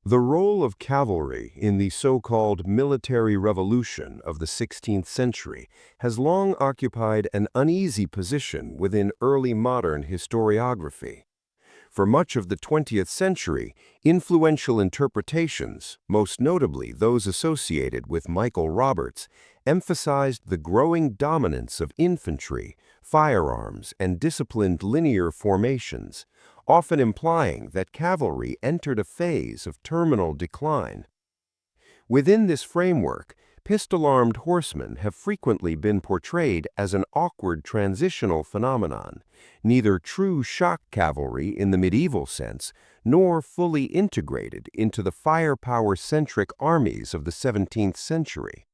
The role of cavalry in the so-called military revolution of the 16th century has long occupied an uneasy position within early modern historiography. For much of the 20th century, influential interpretations, most notably those associated with Michael Roberts, emphasized the growing dominance of infantry, firearms, and disciplined linear formations, often implying that cavalry entered a phase of terminal decline. Within this framework, pistol-armed horsemen have frequently been portrayed as an awkward transitional phenomenon, neither true shock cavalry in the medieval sense, nor fully integrated into the firepower-centric armies of the 17th century.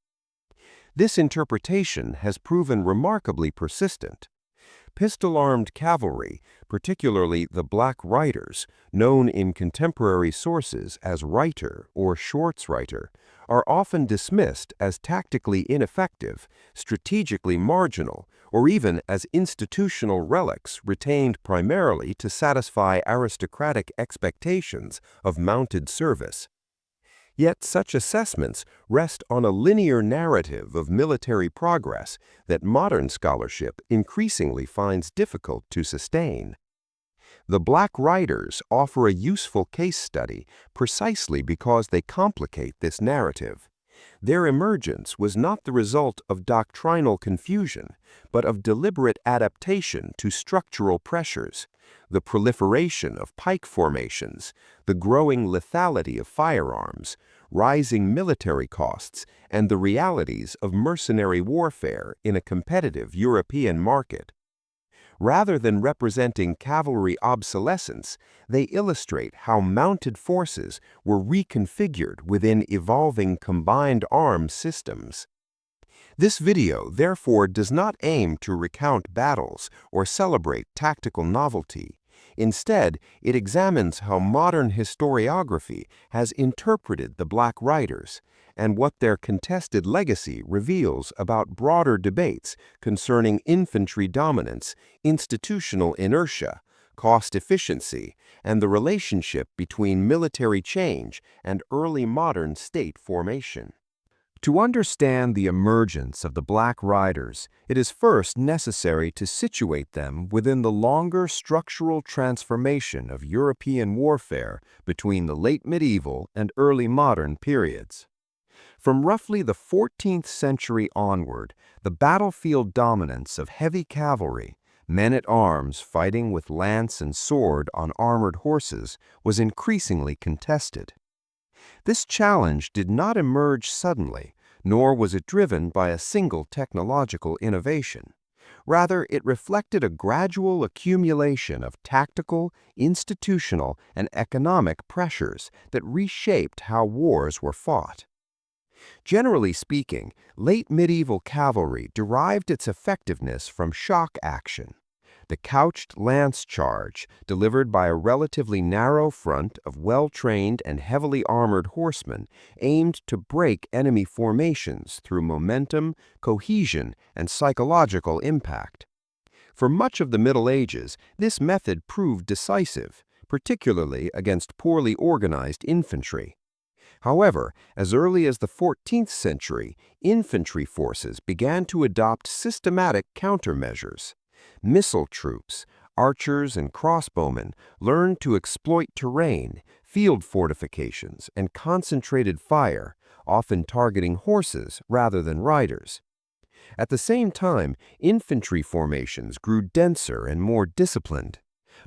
This interpretation has proven remarkably persistent. Pistol-armed cavalry, particularly the Black Riders, known in contemporary sources as Reiter or Schwarzreiter, are often dismissed as tactically ineffective, strategically marginal, or even as institutional relics retained primarily to satisfy aristocratic expectations of mounted service. Yet such assessments rest on a linear narrative of military progress that modern scholarship increasingly finds difficult to sustain. The Black Riders offer a useful case study precisely because they complicate this narrative. Their emergence was not the result of doctrinal confusion, but of deliberate adaptation to structural pressures, the proliferation of pike formations, the growing lethality of firearms, rising military costs, and the realities of mercenary warfare in a competitive European market. Rather than representing cavalry obsolescence, they illustrate how mounted forces were reconfigured within evolving combined arms systems. This video, therefore, does not aim to recount battles or celebrate tactical novelty. Instead, it examines how modern historiography has interpreted the Black Riders and what their contested legacy reveals about broader debates concerning infantry dominance, institutional inertia, cost efficiency, and the relationship between military change and early modern state formation. To understand the emergence of the Black Riders, it is first necessary to situate them within the longer structural transformation of European warfare between the late medieval and early modern periods. From roughly the 14th century onward, the battlefield dominance of heavy cavalry, men-at-arms fighting with lance and sword on armored horses, was increasingly contested. This challenge did not emerge suddenly, nor was it driven by a single technological innovation. Rather, it reflected a gradual accumulation of tactical, institutional, and economic pressures that reshaped how wars were fought. Generally speaking, late medieval cavalry derived its effectiveness from shock action. The couched lance charge, delivered by a relatively narrow front of well-trained and heavily armored horsemen, aimed to break enemy formations through momentum, cohesion, and psychological impact. For much of the Middle Ages, this method proved decisive, particularly against poorly organized infantry. However, as early as the 14th century, infantry forces began to adopt systematic countermeasures. Missile troops, archers and crossbowmen learned to exploit terrain, field fortifications, and concentrated fire, often targeting horses rather than riders. At the same time, infantry formations grew denser and more disciplined.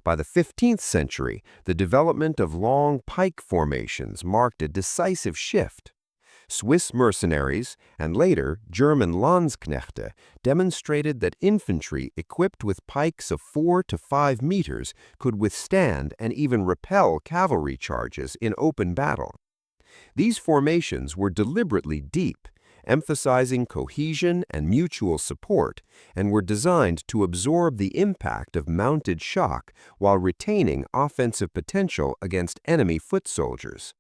By the 15th century, the development of long pike formations marked a decisive shift. Swiss mercenaries, and later German Landsknechte, demonstrated that infantry equipped with pikes of 4 to 5 meters could withstand and even repel cavalry charges in open battle. These formations were deliberately deep, emphasizing cohesion and mutual support, and were designed to absorb the impact of mounted shock while retaining offensive potential against enemy foot soldiers.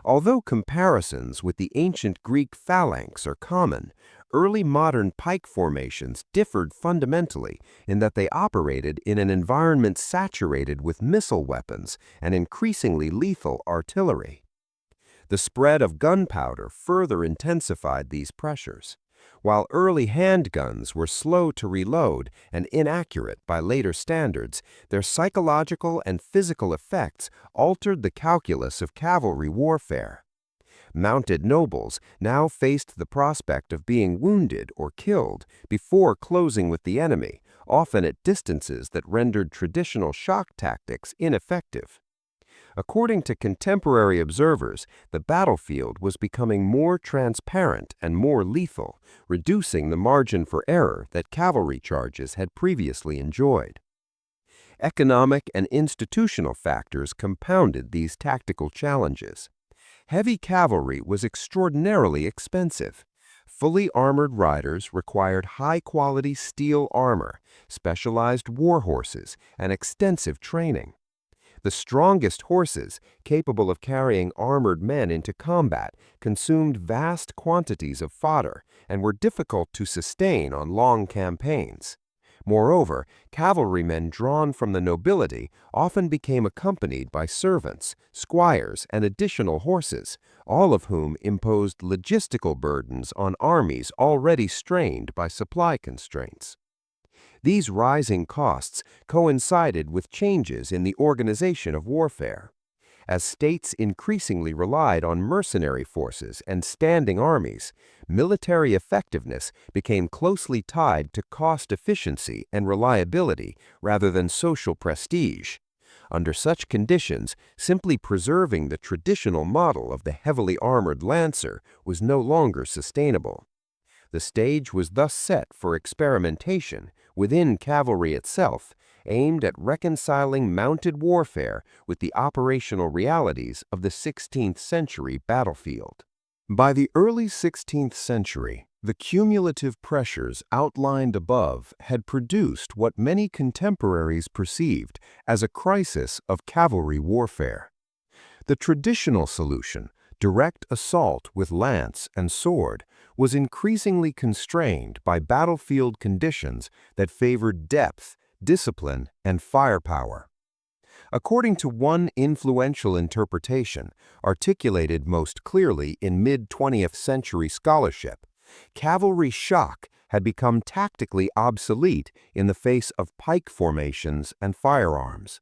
Although comparisons with the ancient Greek phalanx are common, early modern pike formations differed fundamentally in that they operated in an environment saturated with missile weapons and increasingly lethal artillery. The spread of gunpowder further intensified these pressures. While early handguns were slow to reload and inaccurate by later standards, their psychological and physical effects altered the calculus of cavalry warfare. Mounted nobles now faced the prospect of being wounded or killed before closing with the enemy, often at distances that rendered traditional shock tactics ineffective. According to contemporary observers, the battlefield was becoming more transparent and more lethal, reducing the margin for error that cavalry charges had previously enjoyed. Economic and institutional factors compounded these tactical challenges. Heavy cavalry was extraordinarily expensive. Fully armored riders required high-quality steel armor, specialized war horses, and extensive training. The strongest horses, capable of carrying armored men into combat, consumed vast quantities of fodder and were difficult to sustain on long campaigns. Moreover, cavalrymen drawn from the nobility often became accompanied by servants, squires, and additional horses, all of whom imposed logistical burdens on armies already strained by supply constraints. These rising costs coincided with changes in the organization of warfare. As states increasingly relied on mercenary forces and standing armies, military effectiveness became closely tied to cost efficiency and reliability rather than social prestige. Under such conditions, simply preserving the traditional model of the heavily armored lancer was no longer sustainable. The stage was thus set for experimentation within cavalry itself, aimed at reconciling mounted warfare with the operational realities of the 16th-century battlefield. By the early 16th century, the cumulative pressures outlined above had produced what many contemporaries perceived as a crisis of cavalry warfare. The traditional solution, direct assault with lance and sword, was increasingly constrained by battlefield conditions that favored depth, discipline, and firepower. According to one influential interpretation, articulated most clearly in mid-20th century scholarship, cavalry shock had become tactically obsolete in the face of pike formations and firearms.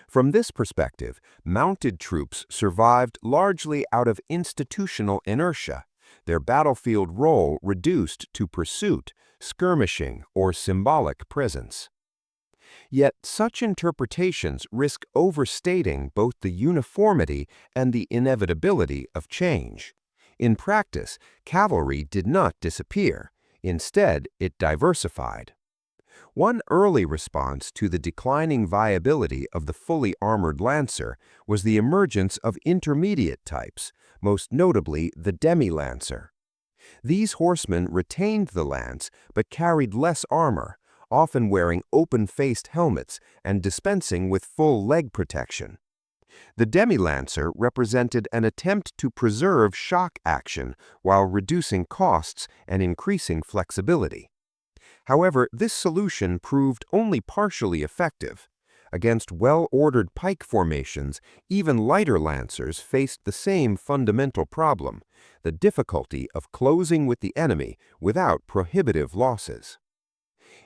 From this perspective, mounted troops survived largely out of institutional inertia, their battlefield role reduced to pursuit, skirmishing, or symbolic presence. Yet such interpretations risk overstating both the uniformity and the inevitability of change. In practice, cavalry did not disappear. Instead, it diversified. One early response to the declining viability of the fully armored lancer was the emergence of intermediate types, most notably the demi-lancer. These horsemen retained the lance but carried less armor, often wearing open-faced helmets and dispensing with full leg protection. The demi-lancer represented an attempt to preserve shock action while reducing costs and increasing flexibility. However, this solution proved only partially effective. Against well-ordered pike formations, even lighter lancers faced the same fundamental problem, the difficulty of closing with the enemy without prohibitive losses.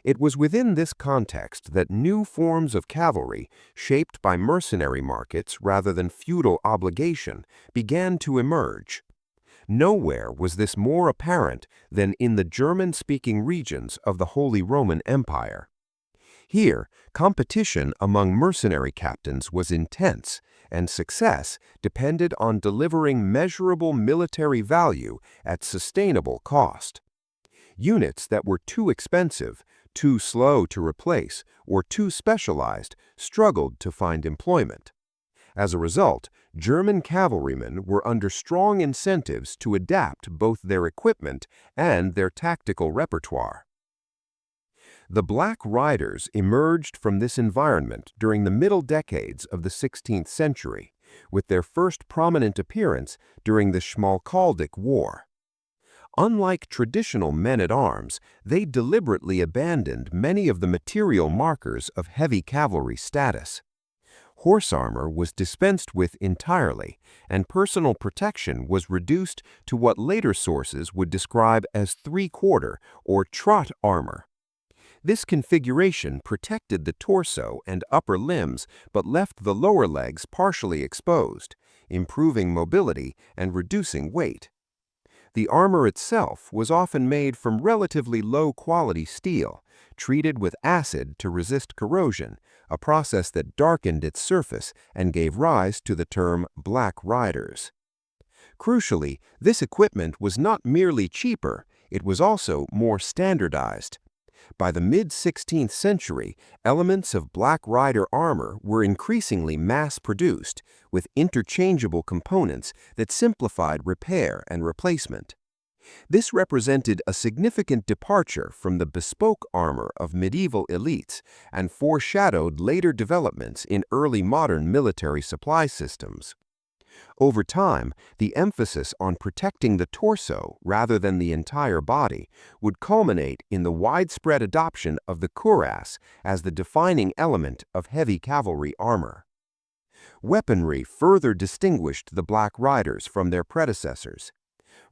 It was within this context that new forms of cavalry, shaped by mercenary markets rather than feudal obligation, began to emerge. Nowhere was this more apparent than in the German-speaking regions of the Holy Roman Empire. Here, competition among mercenary captains was intense, and success depended on delivering measurable military value at sustainable cost. Units that were too expensive, too slow to replace, or too specialized struggled to find employment. As a result, German cavalrymen were under strong incentives to adapt both their equipment and their tactical repertoire. The Black Riders emerged from this environment during the middle decades of the 16th century, with their first prominent appearance during the Schmalkaldic War. Unlike traditional men-at-arms, they deliberately abandoned many of the material markers of heavy cavalry status. Horse armor was dispensed with entirely, and personal protection was reduced to what later sources would describe as three-quarter or trot armor. This configuration protected the torso and upper limbs but left the lower legs partially exposed, improving mobility and reducing weight. The armor itself was often made from relatively low-quality steel, treated with acid to resist corrosion, a process that darkened its surface and gave rise to the term black riders. Crucially, this equipment was not merely cheaper, it was also more standardized. By the mid-16th century, elements of Black Rider armor were increasingly mass-produced, with interchangeable components that simplified repair and replacement. This represented a significant departure from the bespoke armor of medieval elites and foreshadowed later developments in early modern military supply systems. Over time, the emphasis on protecting the torso rather than the entire body would culminate in the widespread adoption of the cuirass as the defining element of heavy cavalry armor. Weaponry further distinguished the Black Riders from their predecessors.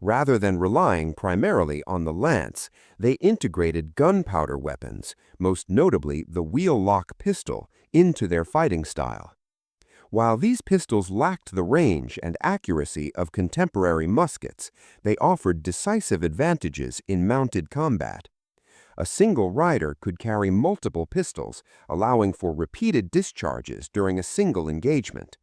Rather than relying primarily on the lance, they integrated gunpowder weapons, most notably the wheel-lock pistol, into their fighting style. While these pistols lacked the range and accuracy of contemporary muskets, they offered decisive advantages in mounted combat. A single rider could carry multiple pistols, allowing for repeated discharges during a single engagement.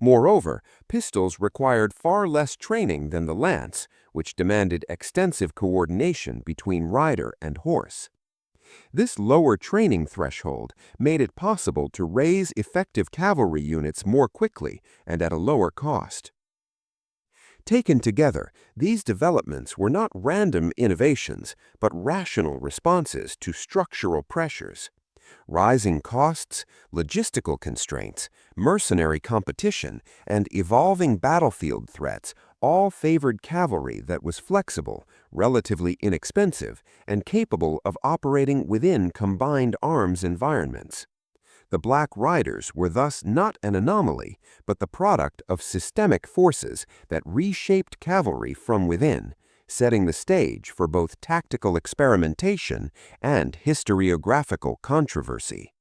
Moreover, pistols required far less training than the lance, which demanded extensive coordination between rider and horse. This lower training threshold made it possible to raise effective cavalry units more quickly and at a lower cost. Taken together, these developments were not random innovations, but rational responses to structural pressures. Rising costs, logistical constraints, mercenary competition, and evolving battlefield threats all favored cavalry that was flexible, relatively inexpensive, and capable of operating within combined arms environments. The Black Riders were thus not an anomaly, but the product of systemic forces that reshaped cavalry from within, setting the stage for both tactical experimentation and historiographical controversy.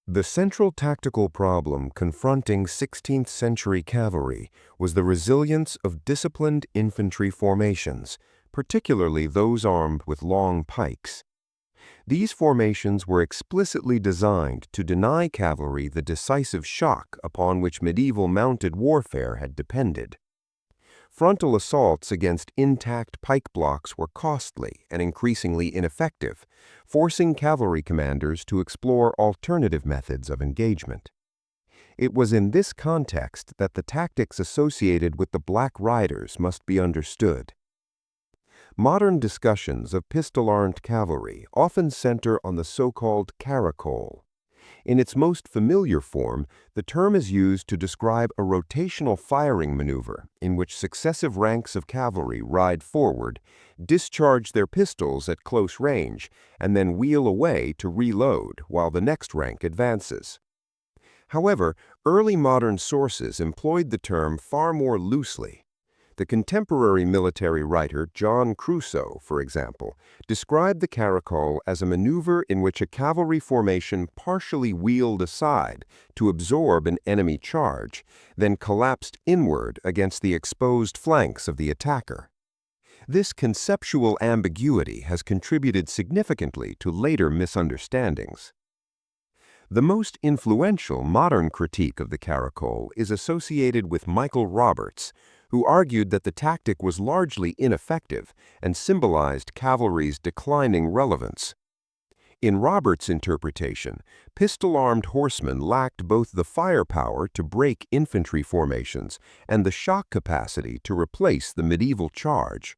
The central tactical problem confronting 16th-century cavalry was the resilience of disciplined infantry formations, particularly those armed with long pikes. These formations were explicitly designed to deny cavalry the decisive shock upon which medieval mounted warfare had depended. Frontal assaults against intact pike blocks were costly and increasingly ineffective, forcing cavalry commanders to explore alternative methods of engagement. It was in this context that the tactics associated with the Black Riders must be understood. Modern discussions of pistol-armed cavalry often center on the so-called caracole. In its most familiar form, the term is used to describe a rotational firing maneuver in which successive ranks of cavalry ride forward, discharge their pistols at close range, and then wheel away to reload while the next rank advances. However, early modern sources employed the term far more loosely. The contemporary military writer John Crusoe, for example, described the caracole as a maneuver in which a cavalry formation partially wheeled aside to absorb an enemy charge, then collapsed inward against the exposed flanks of the attacker. This conceptual ambiguity has contributed significantly to later misunderstandings. The most influential modern critique of the caracole is associated with Michael Roberts, who argued that the tactic was largely ineffective and symbolized cavalry's declining relevance. In Roberts' interpretation, pistol-armed horsemen lacked both the firepower to break infantry formations and the shock capacity to replace the medieval charge.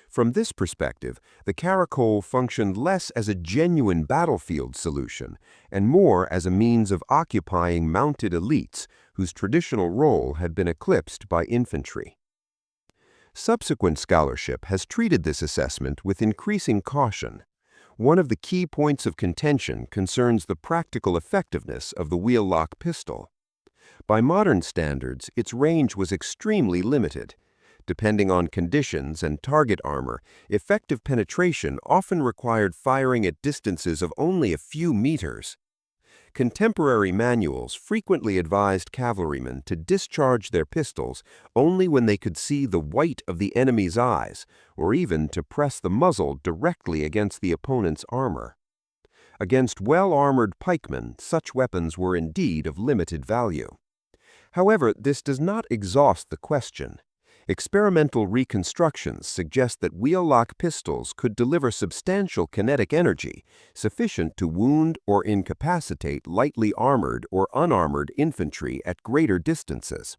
From this perspective, the caracole functioned less as a genuine battlefield solution and more as a means of occupying mounted elites whose traditional role had been eclipsed by infantry. Subsequent scholarship has treated this assessment with increasing caution. One of the key points of contention concerns the practical effectiveness of the wheel-lock pistol. By modern standards, its range was extremely limited. Depending on conditions and target armor, effective penetration often required firing at distances of only a few meters. Contemporary manuals frequently advised cavalrymen to discharge their pistols only when they could see the white of the enemy's eyes, or even to press the muzzle directly against the opponent's armor. Against well-armored pikemen, such weapons were indeed of limited value. However, this does not exhaust the question. Experimental reconstructions suggest that wheel-lock pistols could deliver substantial kinetic energy, sufficient to wound or incapacitate lightly armored or unarmored infantry at greater distances.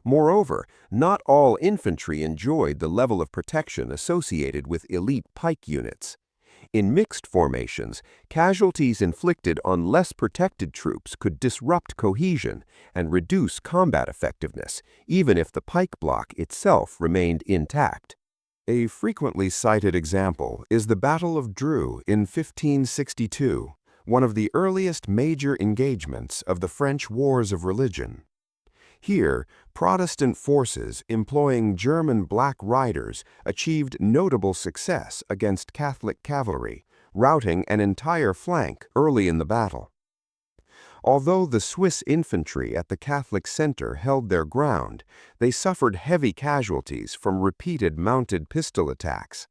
Moreover, not all infantry enjoyed the level of protection associated with elite pike units. In mixed formations, casualties inflicted on less protected troops could disrupt cohesion and reduce combat effectiveness, even if the pike block itself remained intact. A frequently cited example is the Battle of Dreux in 1562, one of the earliest major engagements of the French Wars of Religion. Here, Protestant forces employing German Black Riders achieved notable success against Catholic cavalry, routing an entire flank early in the battle. Although the Swiss infantry at the Catholic center held their ground, they suffered heavy casualties from repeated mounted pistol attacks.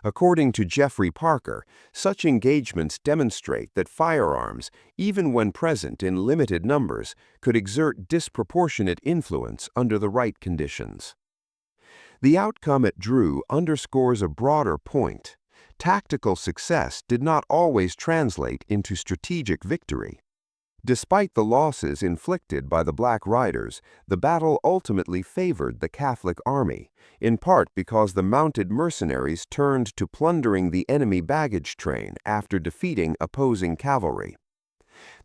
According to Geoffrey Parker, such engagements demonstrate that firearms, even when present in limited numbers, could exert disproportionate influence under the right conditions. The outcome at Dreux underscores a broader point. Tactical success did not always translate into strategic victory. Despite the losses inflicted by the Black Riders, the battle ultimately favored the Catholic army, in part because the mounted mercenaries turned to plundering the enemy baggage train after defeating opposing cavalry.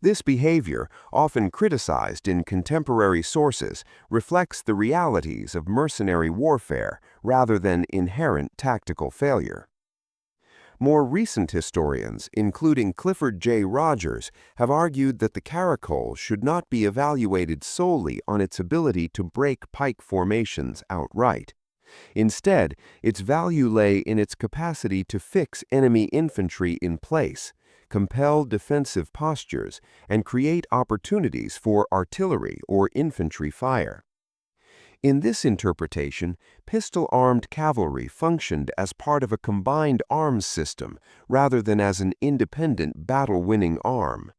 This behavior, often criticized in contemporary sources, reflects the realities of mercenary warfare rather than inherent tactical failure. More recent historians, including Clifford J. Rogers, have argued that the caracole should not be evaluated solely on its ability to break pike formations outright. Instead, its value lay in its capacity to fix enemy infantry in place, compel defensive postures, and create opportunities for artillery or infantry fire. In this interpretation, pistol-armed cavalry functioned as part of a combined arms system rather than as an independent battle-winning arm.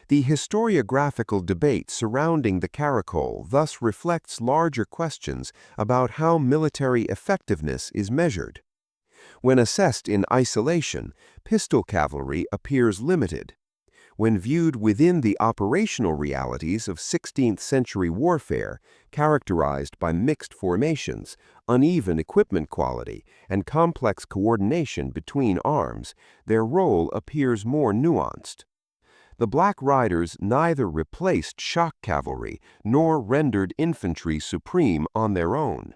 The historiographical debate surrounding the caracole thus reflects larger questions about how military effectiveness is measured. When assessed in isolation, pistol cavalry appears limited. When viewed within the operational realities of 16th-century warfare, characterized by mixed formations, uneven equipment quality, and complex coordination between arms, their role appears more nuanced. The Black Riders neither replaced shock cavalry nor rendered infantry supreme on their own.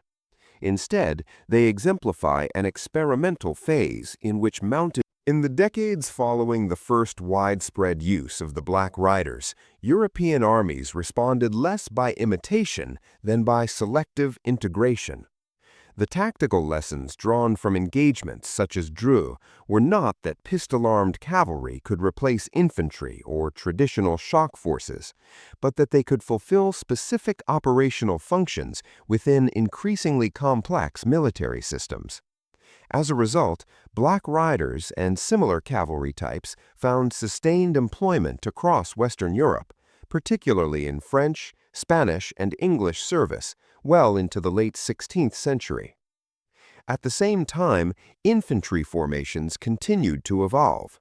Instead, they exemplify an experimental phase in which mounted. In the decades following the first widespread use of the Black Riders, European armies responded less by imitation than by selective integration. The tactical lessons drawn from engagements such as Dreux were not that pistol-armed cavalry could replace infantry or traditional shock forces, but that they could fulfill specific operational functions within increasingly complex military systems. As a result, Black Riders and similar cavalry types found sustained employment across Western Europe, particularly in French, Spanish, and English service, well into the late 16th century. At the same time, infantry formations continued to evolve.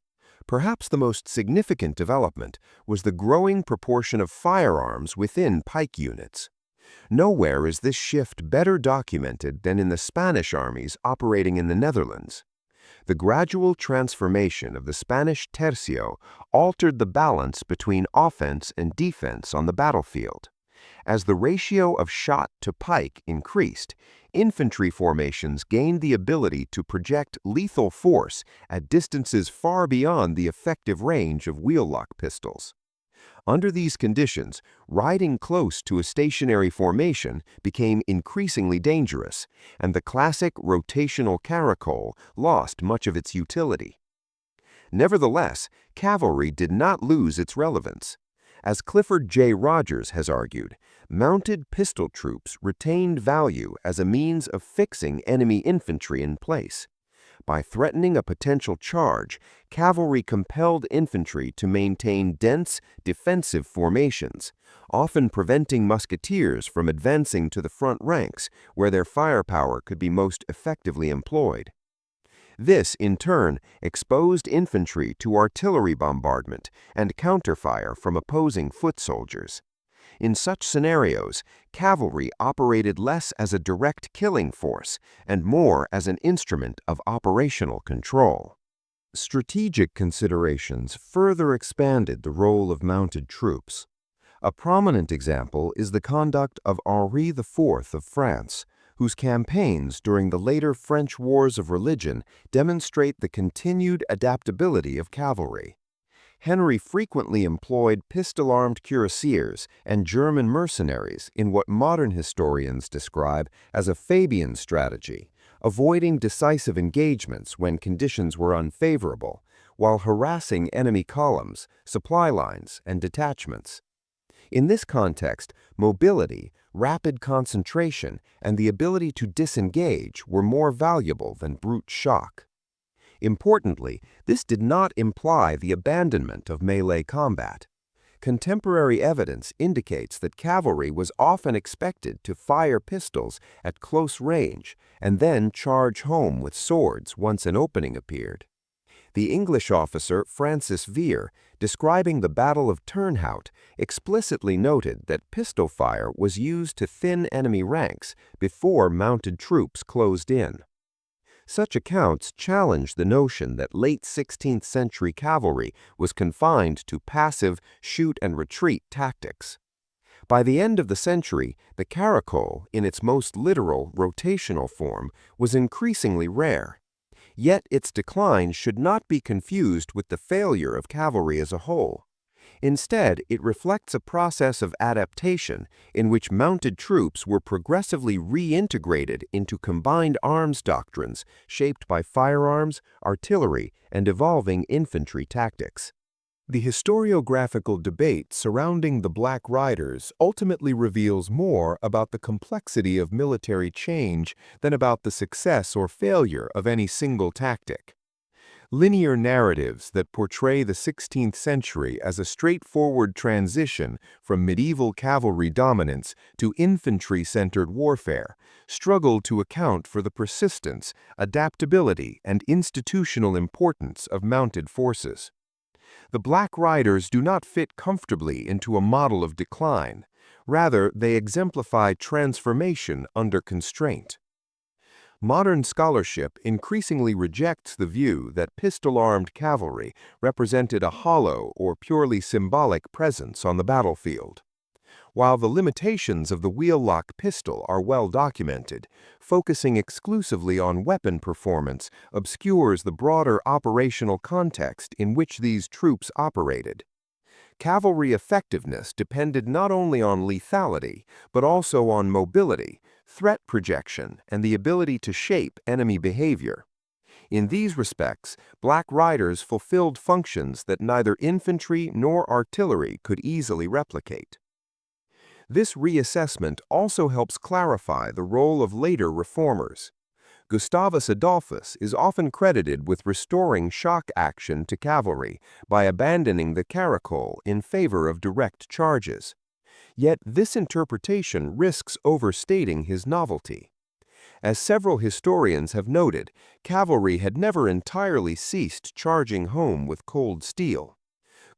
Perhaps the most significant development was the growing proportion of firearms within pike units. Nowhere is this shift better documented than in the Spanish armies operating in the Netherlands. The gradual transformation of the Spanish tercio altered the balance between offense and defense on the battlefield. As the ratio of shot to pike increased, infantry formations gained the ability to project lethal force at distances far beyond the effective range of wheel-lock pistols. Under these conditions, riding close to a stationary formation became increasingly dangerous, and the classic rotational caracole lost much of its utility. Nevertheless, cavalry did not lose its relevance. As Clifford J. Rogers has argued, mounted pistol troops retained value as a means of fixing enemy infantry in place. By threatening a potential charge, cavalry compelled infantry to maintain dense, defensive formations, often preventing musketeers from advancing to the front ranks where their firepower could be most effectively employed. This, in turn, exposed infantry to artillery bombardment and counterfire from opposing foot soldiers. In such scenarios, cavalry operated less as a direct killing force and more as an instrument of operational control. Strategic considerations further expanded the role of mounted troops. A prominent example is the conduct of Henri IV of France, whose campaigns during the later French Wars of Religion demonstrate the continued adaptability of cavalry. Henry frequently employed pistol-armed cuirassiers and German mercenaries in what modern historians describe as a Fabian strategy, avoiding decisive engagements when conditions were unfavorable, while harassing enemy columns, supply lines, and detachments. In this context, mobility, rapid concentration, and the ability to disengage were more valuable than brute shock. Importantly, this did not imply the abandonment of melee combat. Contemporary evidence indicates that cavalry was often expected to fire pistols at close range and then charge home with swords once an opening appeared. The English officer Francis Vere, describing the Battle of Turnhout, explicitly noted that pistol fire was used to thin enemy ranks before mounted troops closed in. Such accounts challenge the notion that late 16th-century cavalry was confined to passive shoot-and-retreat tactics. By the end of the century, the caracole, in its most literal, rotational form, was increasingly rare. Yet its decline should not be confused with the failure of cavalry as a whole. Instead, it reflects a process of adaptation in which mounted troops were progressively reintegrated into combined arms doctrines shaped by firearms, artillery, and evolving infantry tactics. The historiographical debate surrounding the Black Riders ultimately reveals more about the complexity of military change than about the success or failure of any single tactic. Linear narratives that portray the 16th century as a straightforward transition from medieval cavalry dominance to infantry-centered warfare struggle to account for the persistence, adaptability, and institutional importance of mounted forces. The Black Riders do not fit comfortably into a model of decline. Rather, they exemplify transformation under constraint. Modern scholarship increasingly rejects the view that pistol-armed cavalry represented a hollow or purely symbolic presence on the battlefield. While the limitations of the wheel-lock pistol are well documented, focusing exclusively on weapon performance obscures the broader operational context in which these troops operated. Cavalry effectiveness depended not only on lethality, but also on mobility, threat projection, and the ability to shape enemy behavior. In these respects, Black Riders fulfilled functions that neither infantry nor artillery could easily replicate. This reassessment also helps clarify the role of later reformers. Gustavus Adolphus is often credited with restoring shock action to cavalry by abandoning the caracole in favor of direct charges. Yet this interpretation risks overstating his novelty. As several historians have noted, cavalry had never entirely ceased charging home with cold steel.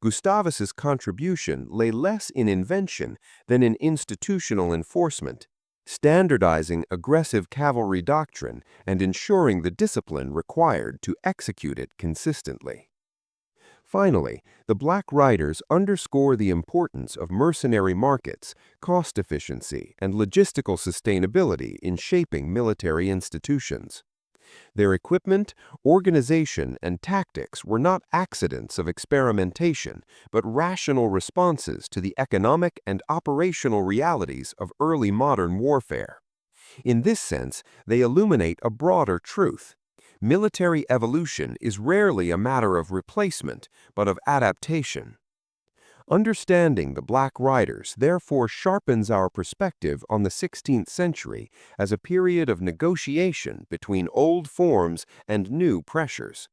Gustavus's contribution lay less in invention than in institutional enforcement, standardizing aggressive cavalry doctrine and ensuring the discipline required to execute it consistently. Finally, the Black Riders underscore the importance of mercenary markets, cost efficiency, and logistical sustainability in shaping military institutions. Their equipment, organization, and tactics were not accidents of experimentation, but rational responses to the economic and operational realities of early modern warfare. In this sense, they illuminate a broader truth. Military evolution is rarely a matter of replacement, but of adaptation. Understanding the Black Riders therefore sharpens our perspective on the 16th century as a period of negotiation between old forms and new pressures.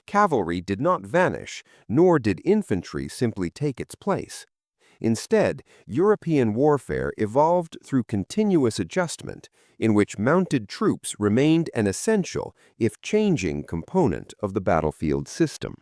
Cavalry did not vanish, nor did infantry simply take its place. Instead, European warfare evolved through continuous adjustment, in which mounted troops remained an essential, if changing, component of the battlefield system.